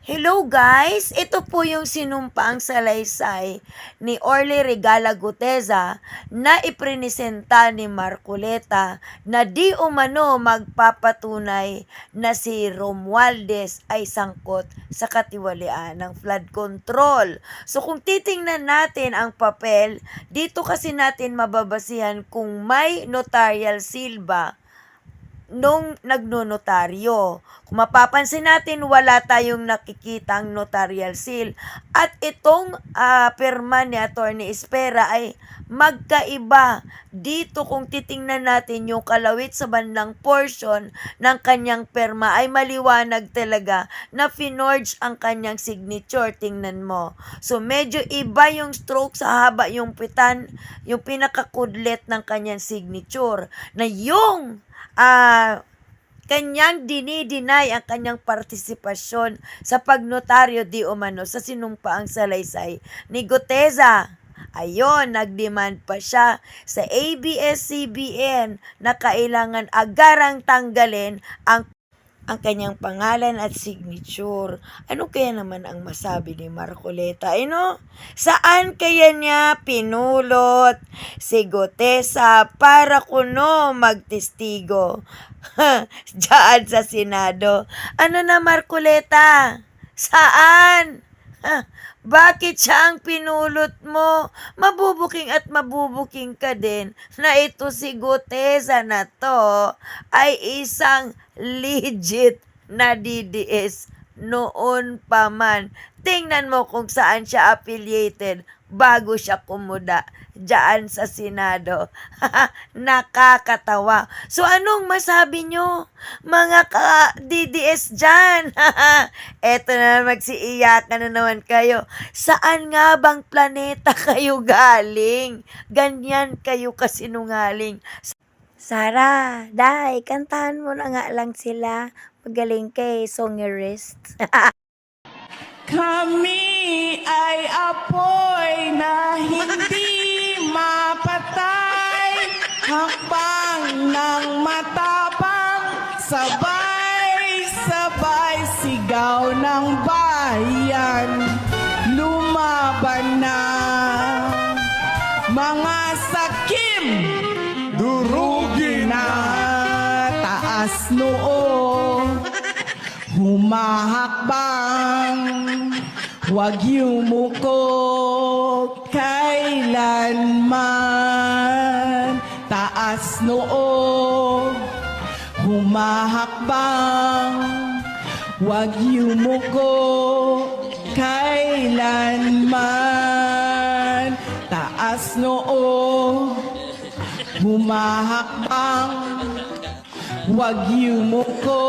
Hello guys! Ito po yung sinumpaang salaysay ni Orly Regala Guteza na iprinisenta ni Marcoleta na di umano magpapatunay na si Romualdez ay sangkot sa katiwalian ng flood control. So kung titingnan natin ang papel, dito kasi natin mababasihan kung may notarial seal ba nung nagnonotaryo. Kung mapapansin natin, wala tayong nakikitang notarial seal. At itong pirma ni Atty. Espera ay magkaiba. Dito kung titingnan natin yung kalawit sa bandang portion ng kanyang pirma ay maliwanag talaga na finorge ang kanyang signature. Tingnan mo. So medyo iba yung stroke sa haba yung pitan, yung pinakakudlet ng kanyang signature. Na yung kanyang dinideny ang kanyang partisipasyon sa pagnotaryo di umano sa sinumpaang salaysay ni Guteza. Ayon, nagdemand pa siya sa ABS-CBN na kailangan agarang tanggalin ang kanyang pangalan at signature. Ano kaya naman ang masabi ni Marcoleta? Saan kaya niya pinulot si Guteza para kuno magtestigo? Diyan sa Senado. Ano na Marcoleta? Saan? Bakit siya ang pinulot mo? Mabubuking at mabubuking ka din na ito si Guteza na to ay isang legit na DDS noon pa man. Tingnan mo kung saan siya affiliated bago siya kumuda diyan sa Senado. Nakakatawa. So anong masabi nyo, mga ka-DDS dyan? Eto na, magsiiyakan na naman kayo. Saan nga bang planeta kayo galing? Ganyan kayo kasinungaling. Sara, Day, kantahan mo na nga lang sila. Magaling kay songerist. Kami ay apoy na hindi mapatay, hakbang ng matapang, sabay-sabay sigaw ng bayan, lumaban na mga sakim, durugin na taas noo, humahakbang, huwag yumuko kailanman. Taas noo, humahakbang, huwag yumuko kailanman. Taas noo, humahakbang, huwag yumuko